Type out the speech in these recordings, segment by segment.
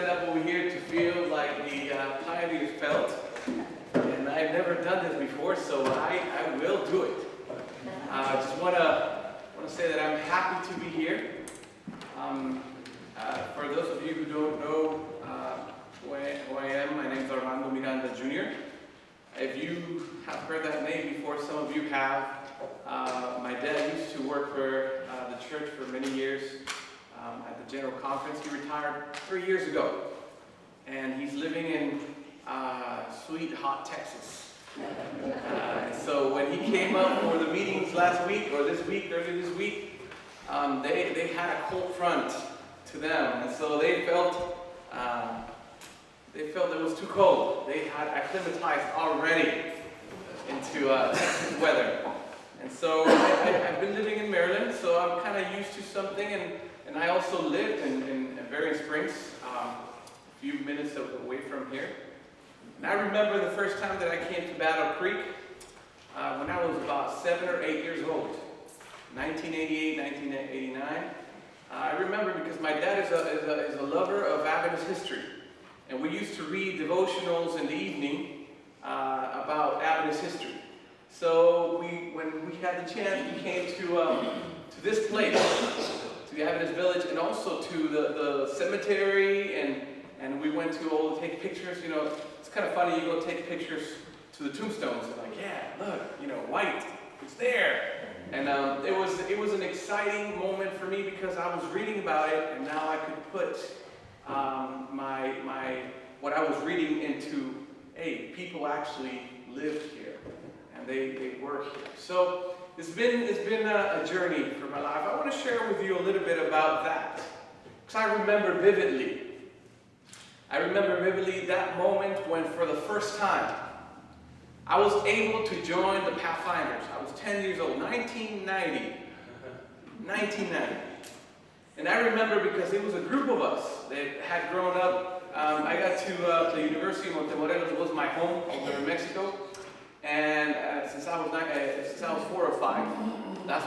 stand up over here to feel like the pioneers felt. And I've never done this before, so I will do it. I just want to say that I'm happy to be here. For those of you who don't know who I am, my name is Armando Miranda Jr. If you have heard that name before, some of you have. My dad used to work for the church for many years at the General Conference. He retired 3 years ago, and he's living in sweet, hot Texas. And so when he came up for the meetings last week, or this week, earlier this week, they had a cold front to them, and so they felt it was too cold. They had acclimatized already into Texas weather. And so I've been living in Maryland, so I'm kind of used to something, and I also lived in Berrien Springs, a few minutes away from here. And I remember the first time that I came to Battle Creek when I was about 7 or 8 years old, 1988, 1989. I remember because my dad is a lover of Adventist history, and we used to read devotionals in the evening about Adventist history. So when we had the chance, we came to this place, to the Adventist village, and also to the cemetery, and we went to all take pictures. You know, it's kind of funny. You go take pictures to the tombstones, and like, yeah, look, you know, white, it's there. And it was an exciting moment for me because I was reading about it, and now I could put what I was reading into, hey, people actually lived here, and they were here. So it's been a journey for my life. I want to share with you a little bit about that, because I remember vividly that moment when, for the first time, I was able to join the Pathfinders. I was 10 years old, 1990. And I remember because it was a group of us that had grown up. I got to the University of Montemorelos. It was my home over in Mexico. And since I was 4 or 5, that's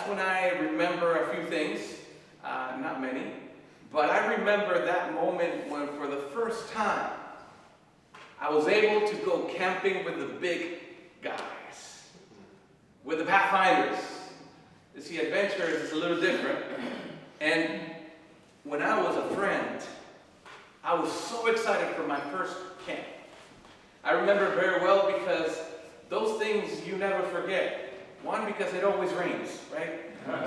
when I remember a few things, not many. But I remember that moment when, for the first time, I was able to go camping with the big guys, with the Pathfinders. You see, Adventist is a little different. And when I was a friend, I was so excited for my first camp. I remember very well because those things you never forget. One, because it always rains, right?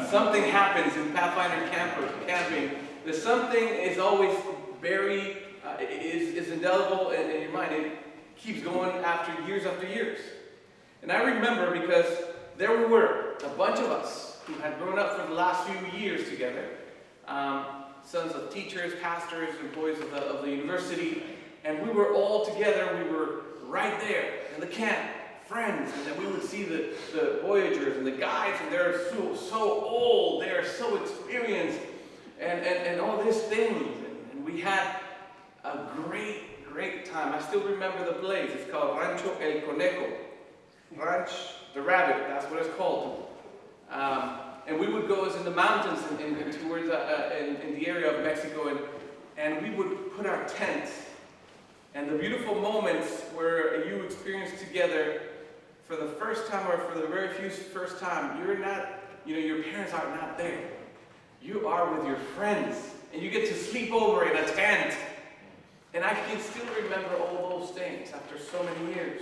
Something happens in Pathfinder camping. There's something is always very is indelible in your mind. It keeps going after years. And I remember because there we were, a bunch of us who had grown up for the last few years together, sons of teachers, pastors, employees of the university, and we were all together. We were right there in the camp, friends, and then we would see the voyagers and the guides, and they're so old, they're so experienced, and all these things, and we had a great time. I still remember the place. It's called Rancho El Conejo. Ranch the Rabbit, that's what it's called. And we would go in the mountains and towards in the area of Mexico, and we would put our tents. And the beautiful moments where you experience together for the first time, or for the very first time, you're not, your parents are not there. You are with your friends, and you get to sleep over in a tent. And I can still remember all those things after so many years.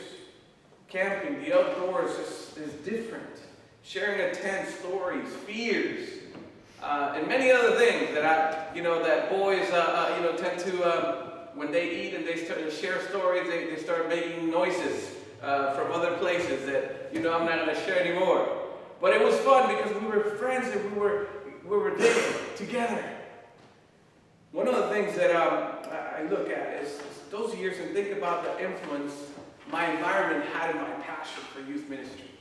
Camping, the outdoors is different. Sharing a tent, stories, fears, and many other things that boys, tend to, when they eat and they start to share stories, they start making noises from other places that, I'm not going to share anymore. But it was fun because we were friends and we were there together. One of the things that I look at is those years and think about the influence my environment had in my passion for youth ministry.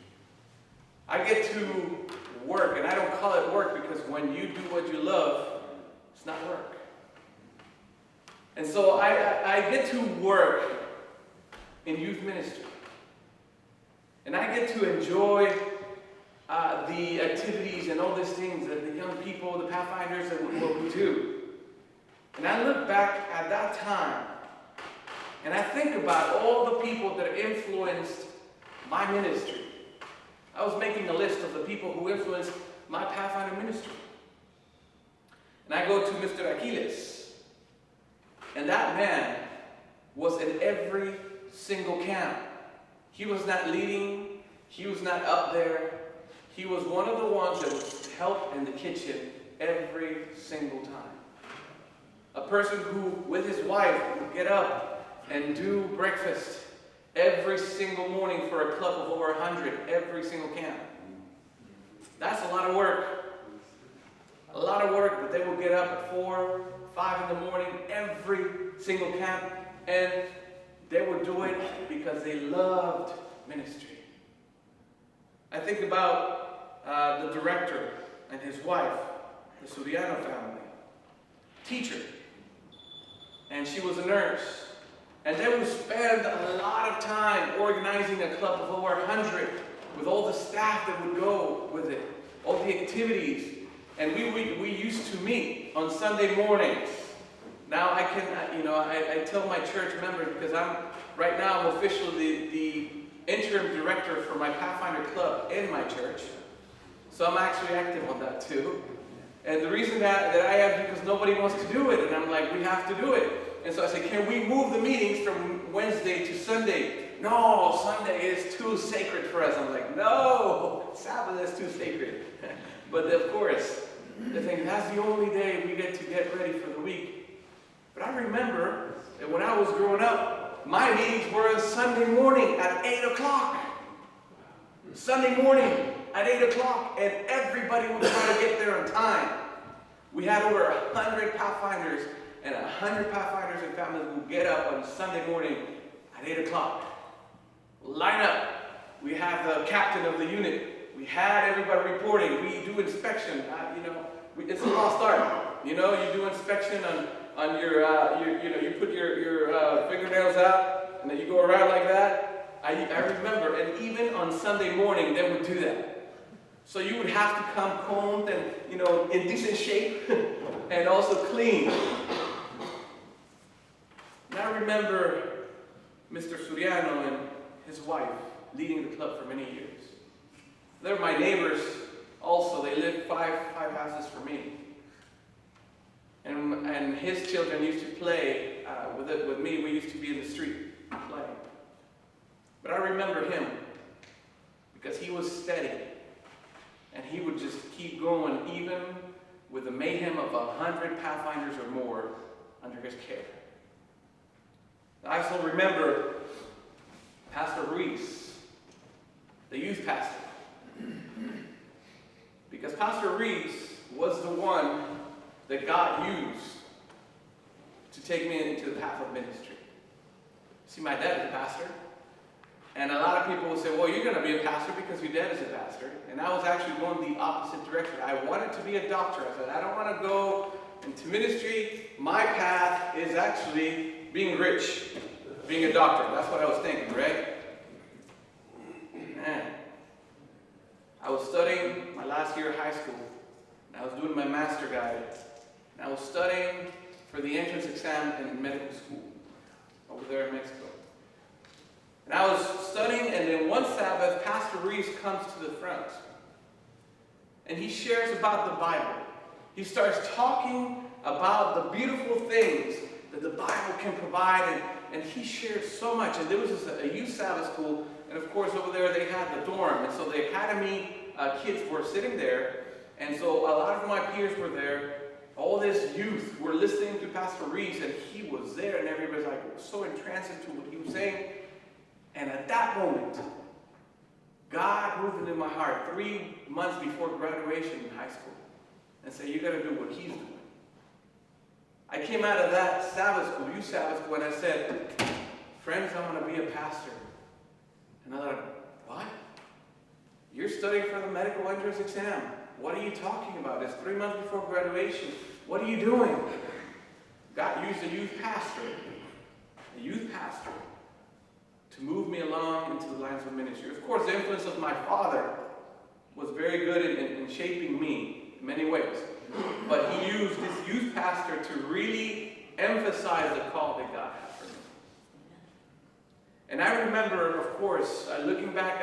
I get to work, and I don't call it work because when you do what you love, it's not work. And so I get to work in youth ministry. And I get to enjoy the activities and all these things that the young people, the Pathfinders, and what we do. And I look back at that time, and I think about all the people that influenced my ministry. I was making a list of the people who influenced my Pathfinder ministry. And I go to Mr. Aquiles. And that man was in every single camp. He was not leading. He was not up there. He was one of the ones that would help in the kitchen every single time. A person who, with his wife, would get up and do breakfast every single morning for a club of over 100, every single camp. That's a lot of work. A lot of work, but they will get up at 4, 5 in the morning, every single camp, and they would do it because they loved ministry. I think about the director and his wife, the Suriano family, teacher, and she was a nurse. And they would spend a lot of time organizing a club of over 100 with all the staff that would go with it, all the activities. And we used to meet on Sunday mornings. Now I can, I tell my church members, because I'm officially the interim director for my Pathfinder club in my church. So I'm actually active on that too. And the reason that I am because nobody wants to do it. And I'm like, we have to do it. And so I said, can we move the meetings from Wednesday to Sunday? No, Sunday is too sacred for us. I'm like, no, Sabbath is too sacred. But of course, the thing, that's the only day we get to get ready for the week. But I remember that when I was growing up, my meetings were on Sunday morning at 8 o'clock. Sunday morning at 8 o'clock, and everybody would try to get there on time. We had over 100 Pathfinders, and 100 Pathfinders and families would get up on Sunday morning at 8 o'clock. Line up. We have the captain of the unit. We had everybody reporting. We do inspection. It's a lost art. You do inspection on your, you put your fingernails out, and then you go around like that. I remember, and even on Sunday morning, they would do that. So you would have to come combed and, in decent shape, and also clean. And I remember Mr. Suriano and his wife leading the club for many years. They're my neighbors also. They lived five houses from me. And his children used to play with me. We used to be in the street playing. But I remember him because he was steady. And he would just keep going even with the mayhem of 100 Pathfinders or more under his care. I also remember Pastor Reese, the youth pastor. Because Pastor Reese was the one that God used to take me into the path of ministry. See, my dad is a pastor. And a lot of people will say, well, you're going to be a pastor because your dad is a pastor. And I was actually going the opposite direction. I wanted to be a doctor. I said, I don't want to go into ministry. My path is actually being rich, being a doctor. That's what I was thinking, right? Man. I was studying my last year of high school. And I was doing my master guide. And I was studying for the entrance exam in medical school over there in Mexico. And I was studying, and then one Sabbath, Pastor Reese comes to the front. And he shares about the Bible. He starts talking about the beautiful things that the Bible can provide, and he shared so much. And there was a youth Sabbath school, and of course over there they had the dorm. And so the academy kids were sitting there, and so a lot of my peers were there. All this youth were listening to Pastor Reese, and he was there, and everybody was like so entranced into what he was saying. And at that moment, God moved into my heart 3 months before graduation in high school and said, you got to do what he's doing. I came out of that Sabbath school, youth Sabbath school, and I said, friends, I'm going to be a pastor. And I thought, what? You're studying for the medical entrance exam. What are you talking about? It's 3 months before graduation. What are you doing? God used a youth pastor to move me along into the lines of ministry. Of course, the influence of my father was very good in shaping me in many ways. But he used this youth pastor to really emphasize the call that God had for him. And I remember, of course, looking back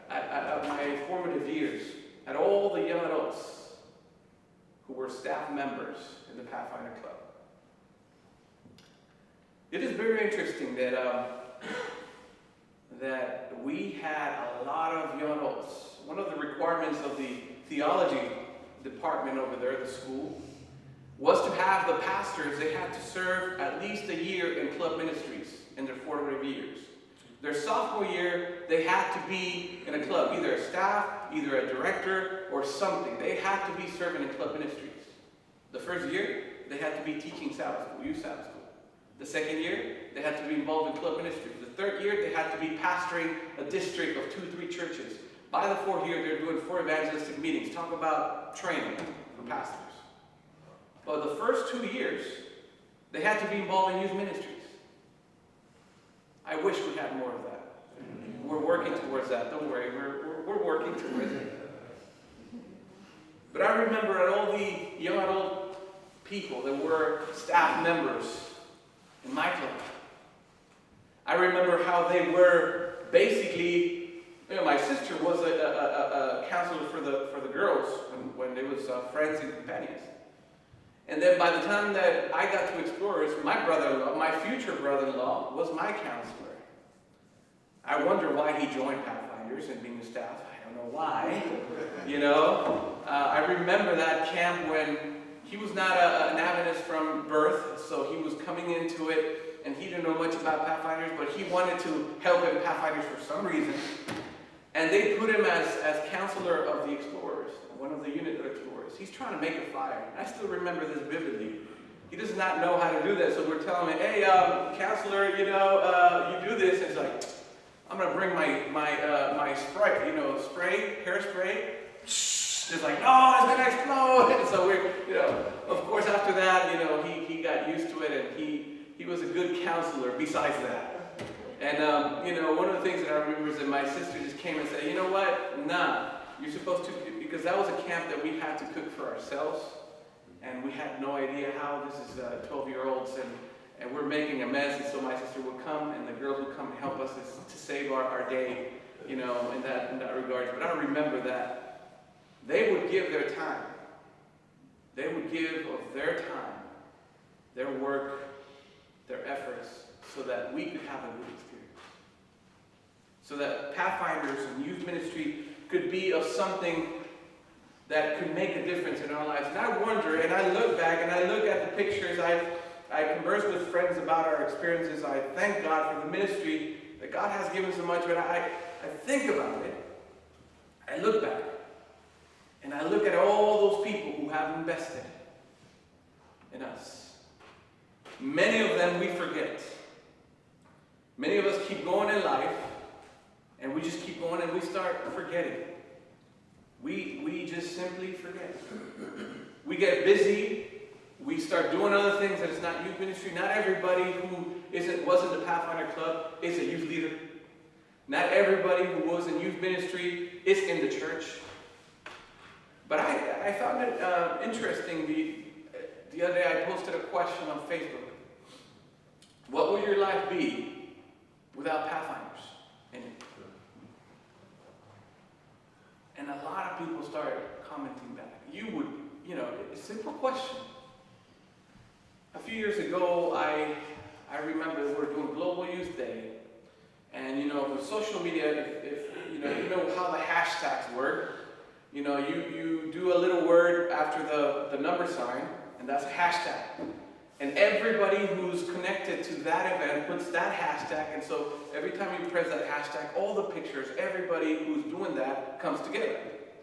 at my formative years, at all the young adults who were staff members in the Pathfinder Club. It is very interesting that we had a lot of young adults. One of the requirements of the theology department over there, the school, was to have the pastors, they had to serve at least a year in club ministries in their formative years. Their sophomore year, they had to be in a club, either a staff, either a director, or something. They had to be serving in club ministries. The first year, they had to be teaching Sabbath school, youth Sabbath school. The second year, they had to be involved in club ministries. The third year, they had to be pastoring a district of 2-3 churches. By the fourth year, they're doing 4 evangelistic meetings. Talk about training for pastors. But the first 2 years, they had to be involved in youth ministries. I wish we had more of that. We're working towards that. Don't worry, we're working towards it. But I remember at all the young adult people that were staff members in my club. I remember how they were basically, my sister was a counselor for the girls when they was friends and companions. And then by the time that I got to Explorers, my brother-in-law, my future brother-in-law, was my counselor. I wonder why he joined Pathfinders and being a staff. I don't know why. I remember that camp when he was not an Adventist from birth, so he was coming into it, and he didn't know much about Pathfinders, but he wanted to help in Pathfinders for some reason. And they put him as counselor of the Explorers, one of the unit of Explorers. He's trying to make a flyer. I still remember this vividly. He does not know how to do that, so we're telling him, hey, counselor, you do this. And it's like, I'm going to bring my spray, hairspray. It's like, no, it's going to explode. And so of course, after that, he got used to it, and he was a good counselor besides that. And, one of the things that I remember is that my sister just came and said, you know what? Nah, you're supposed to, because that was a camp that we had to cook for ourselves. And we had no idea how this is 12-year-olds, and we're making a mess. And so my sister would come, and the girls would come and help us to save our day, in that regard. But I remember that they would give their time. They would give of their time, their work, their efforts, so that we could have a good experience. So that Pathfinders and youth ministry could be of something that could make a difference in our lives. And I wonder, and I look back, and I look at the pictures, I converse with friends about our experiences. I thank God for the ministry that God has given so much, but I think about it. I look back, and I look at all those people who have invested in us. Many of them we forget. Many of us keep going in life, and we just keep going, and we start forgetting. We just simply forget. We get busy. We start doing other things that is not youth ministry. Not everybody who wasn't the Pathfinder Club is a youth leader. Not everybody who was in youth ministry is in the church. But I found it interesting. The other day I posted a question on Facebook. What will your life be without Pathfinders in it? And a lot of people started commenting back. A simple question. A few years ago, I remember we were doing Global Youth Day. And, with social media, if you know how the hashtags work, you do a little word after the number sign, and that's a hashtag. And everybody who's connected to that event puts that hashtag, and so every time you press that hashtag, all the pictures, everybody who's doing that comes together.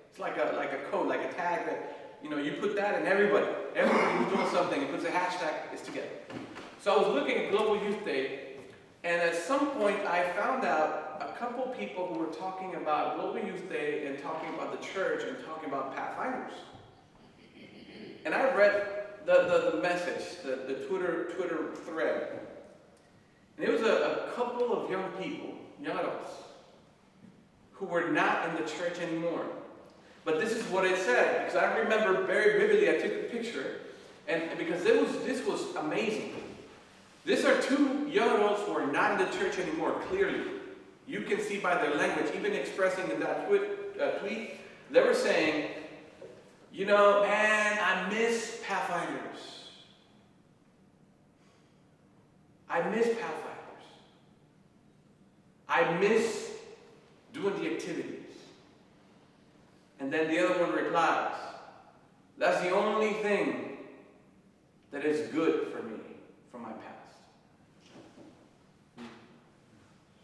It's like a code, like a tag that, you put that, and everybody who's doing something and puts a hashtag is together. So I was looking at Global Youth Day, and at some point I found out a couple people who were talking about Global Youth Day and talking about the church and talking about Pathfinders. And I read the message, the Twitter thread. And it was a couple of young people, young adults, who were not in the church anymore. But this is what it said, because I remember very vividly, I took a picture, and because this was amazing. These are two young adults who are not in the church anymore, clearly. You can see by their language, even expressing in that tweet, they were saying, you know, man, I miss Pathfinders. I miss Pathfinders. I miss doing the activities. And then the other one replies, that's the only thing that is good for me from my past.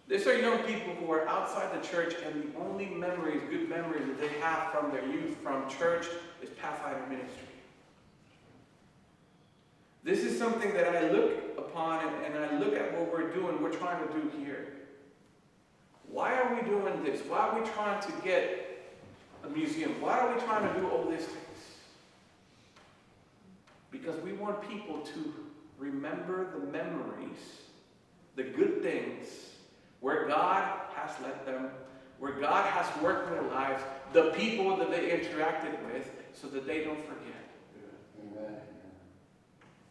These are young people who are outside the church, and the only memories, good memories that they have from their youth, from church, is Pathfinder ministry. This is something that I look upon and I look at what we're doing, we're trying to do here. Why are we doing this? Why are we trying to get a museum? Why are we trying to do all these things? Because we want people to remember the memories, the good things, where God has led them, where God has worked in their lives, the people that they interacted with, so that they don't forget. Amen.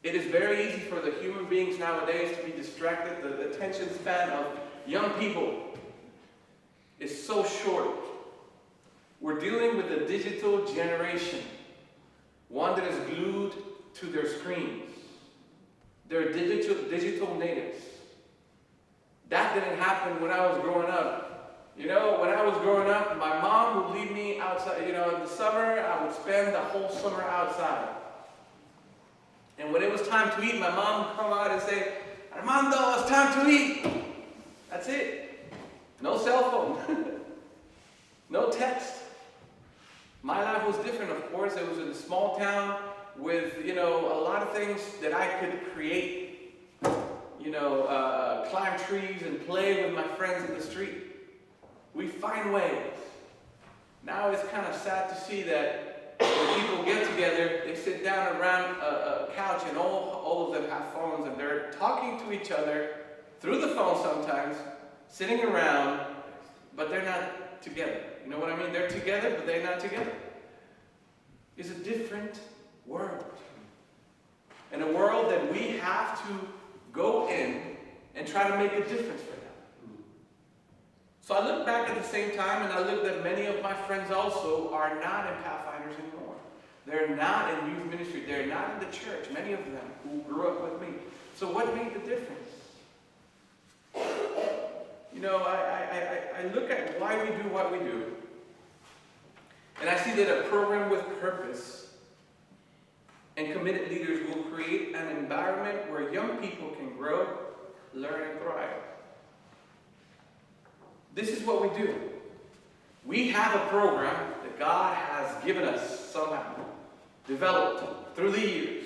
It is very easy for the human beings nowadays to be distracted. The attention span of young people is so short. We're dealing with a digital generation, one that is glued to their screens. They're digital natives. That didn't happen when I was growing up. You know, when I was growing up, my mom would leave me outside. You know, in the summer, I would spend the whole summer outside. And when it was time to eat, my mom would come out and say, Armando, it's time to eat. That's it. No cell phone. No text. My life was different, of course. It was in a small town with, you know, a lot of things that I could create. You know, climb trees and play with my friends in the street. We find ways. Now it's kind of sad to see that when people get together, they sit down around a couch and all of them have phones and they're talking to each other through the phone sometimes, sitting around, but they're not together. You know what I mean? They're together, but they're not together. It's a different world. And a world that we have to go in and try to make a difference for them. So I look back at the same time and I look that many of my friends also are not in Pathfinders anymore. They're not in youth ministry. They're not in the church, many of them who grew up with me. So what made the difference? You know, I look at why we do what we do. And I see that a program with purpose and committed leaders will create an environment where young people can grow, learn, and thrive. This is what we do. We have a program that God has given us somehow, developed through the years,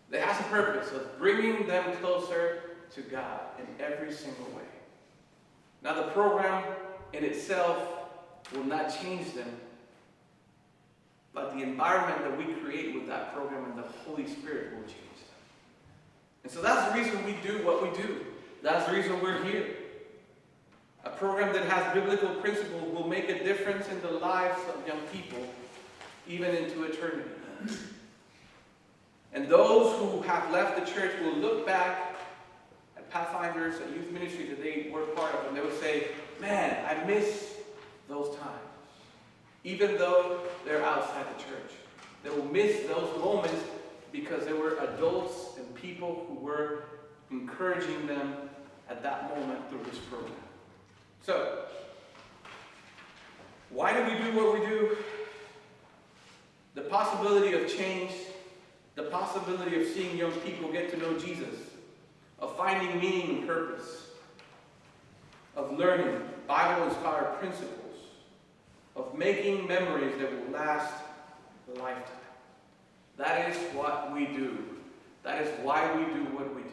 that has a purpose of bringing them closer to God in every single way. Now, the program in itself will not change them, but the environment that we create with that program and the Holy Spirit will change them. And so that's the reason we do what we do. That's the reason we're here. A program that has biblical principles will make a difference in the lives of young people, even into eternity. And those who have left the church will look back at Pathfinders, at youth ministry that they were part of, and they will say, man, I miss those times. Even though they're outside the church. They will miss those moments because there were adults and people who were encouraging them at that moment through this program. So, why do we do what we do? The possibility of change, the possibility of seeing young people get to know Jesus, of finding meaning and purpose, of learning Bible-inspired principles, of making memories that will last a lifetime. That is what we do. That is why we do what we do.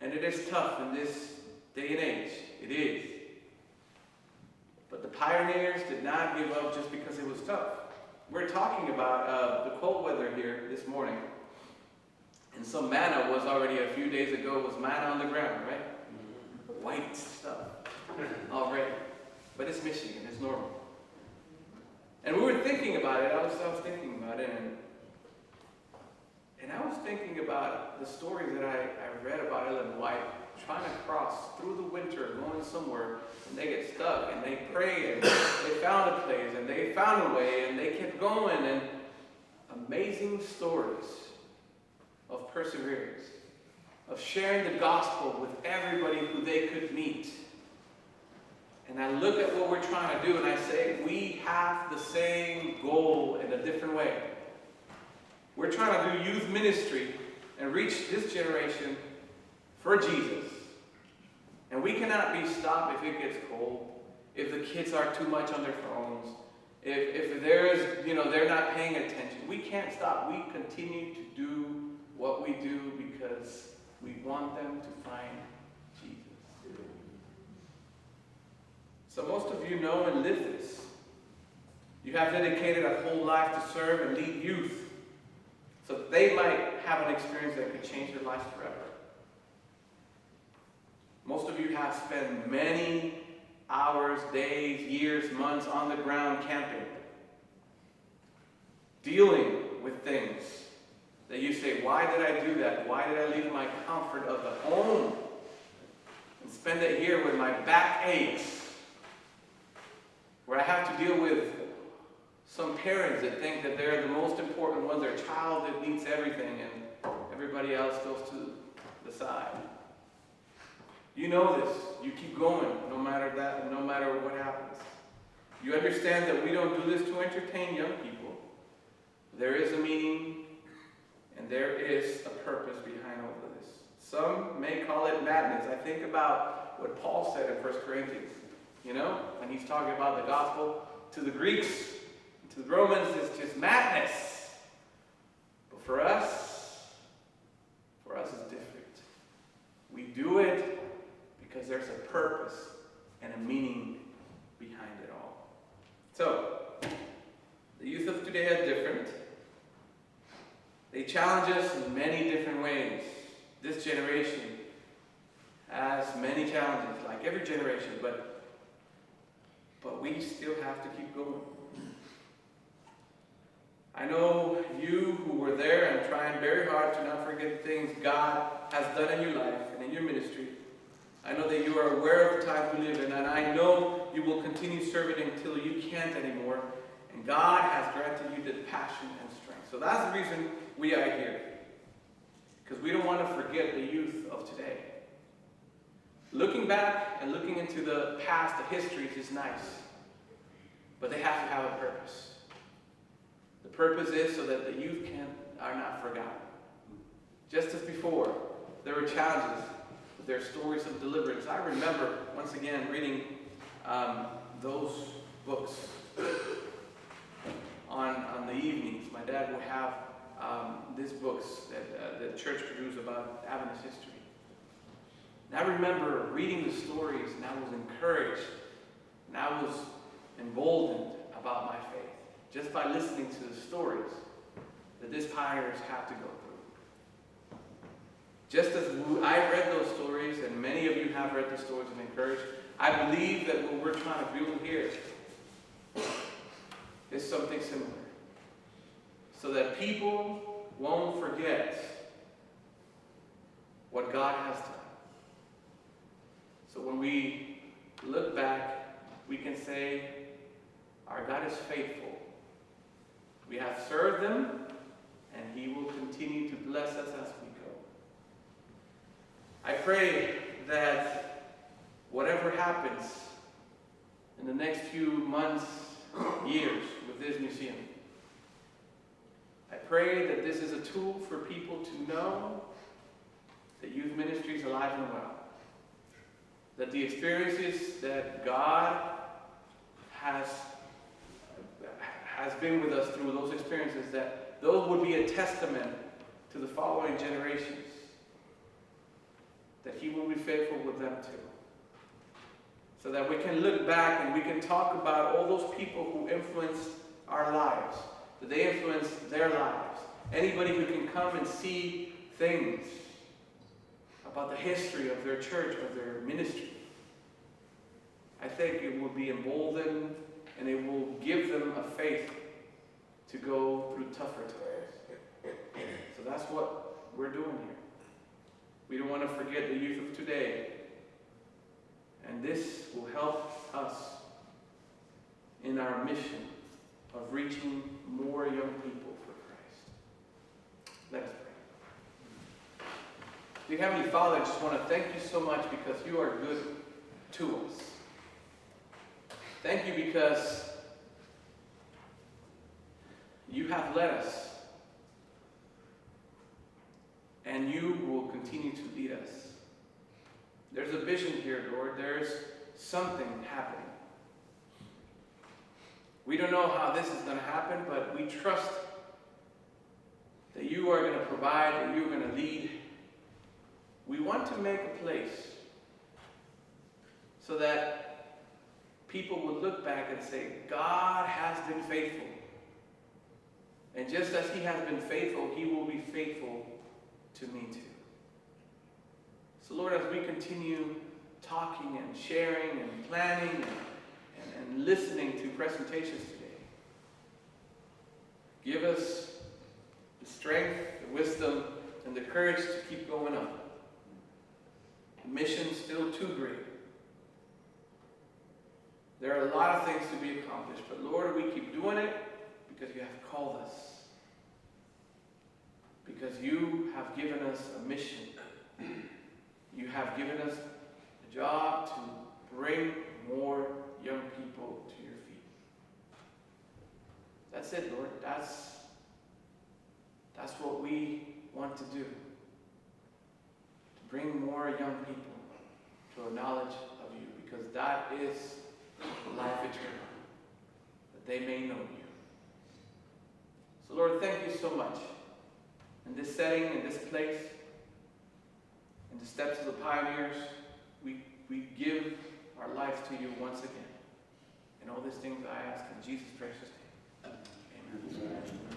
And it is tough in this day and age. It is. But the pioneers did not give up just because it was tough. We're talking about the cold weather here this morning. And some manna was already a few days ago, was manna on the ground, right? White stuff already. But it's Michigan, it's normal. And we were thinking about it. I was thinking about it, and I was thinking about the story that I read about Ellen White trying to cross through the winter, going somewhere, and they get stuck, and they prayed, and they found a place, and they found a way, and they kept going, and amazing stories of perseverance, of sharing the gospel with everybody who they could meet. And I look at what we're trying to do, and I say, we have the same goal in a different way. We're trying to do youth ministry and reach this generation for Jesus. And we cannot be stopped if it gets cold, if the kids are too much on their phones, if they're not paying attention. We can't stop. We continue to do what we do because we want them to find Jesus. So most of you know and live this. You have dedicated a whole life to serve and lead youth, so that they might have an experience that could change their lives forever. Most of you have spent many hours, days, years, months on the ground camping, dealing with things that you say, why did I do that? Why did I leave my comfort of the home and spend it here when my back aches? Where I have to deal with some parents that think that they're the most important ones, their child that needs everything, and everybody else goes to the side. You know this. You keep going no matter what happens. You understand that we don't do this to entertain young people. There is a meaning and there is a purpose behind all of this. Some may call it madness. I think about what Paul said in 1 Corinthians. When he's talking about the gospel to the Greeks, to the Romans, it's just madness. But for us it's different. We do it because there's a purpose and a meaning behind it all. So, the youth of today are different. They challenge us in many different ways. This generation has many challenges, like every generation, but we still have to keep going. I know you who were there and trying very hard to not forget the things God has done in your life and in your ministry. I know that you are aware of the time we live in, and I know you will continue serving until you can't anymore. And God has granted you the passion and strength. So that's the reason we are here. Because we don't want to forget the youth of today. Looking back and looking into the past, the histories is nice. But they have to have a purpose. The purpose is so that the youth are not forgotten. Just as before, there were challenges. Their stories of deliverance. I remember, once again, reading those books on the evenings. My dad would have these books that the church produced about Adventist history. And I remember reading the stories, and I was encouraged, and I was emboldened about my faith, just by listening to the stories that these pioneers had to go through. Just as I read those stories, and many of you have read the stories and encouraged, I believe that what we're trying to build here is something similar. So that people won't forget what God has done. So when we look back, we can say, our God is faithful. We have served Him, and He will continue to bless us as we go. I pray that whatever happens in the next few months, years with this museum, I pray that this is a tool for people to know that youth ministry is alive and well. That the experiences that God has been with us through those experiences, that those would be a testament to the following generations. That He will be faithful with them too. So that we can look back and we can talk about all those people who influenced our lives. That they influenced their lives. Anybody who can come and see things about the history of their church, of their ministry. I think it will be emboldened and it will give them a faith to go through tougher times. So that's what we're doing here. We don't want to forget the youth of today. And this will help us in our mission of reaching more young people for Christ. Let us pray. Dear Heavenly Father, I just want to thank you so much because you are good to us. Thank you because you have led us, and you will continue to lead us. There's a vision here, Lord. There's something happening. We don't know how this is going to happen, but we trust that you are going to provide, that you're going to lead. We want to make a place so that people will look back and say, God has been faithful. And just as he has been faithful, he will be faithful to me too. So Lord, as we continue talking and sharing and planning and listening to presentations today, give us the strength, the wisdom, and the courage to keep going on. The mission's still too great. There are a lot of things to be accomplished, but Lord, we keep doing it because you have called us. Because you have given us a mission. You have given us a job to bring more young people to your feet. That's it, Lord. That's what we want to do. To bring more young people to a knowledge of you, because that is life eternal, that they may know you. So Lord, thank you so much. In this setting, in this place, in the steps of the pioneers, we give our lives to you once again. And all these things I ask in Jesus' precious name. Amen.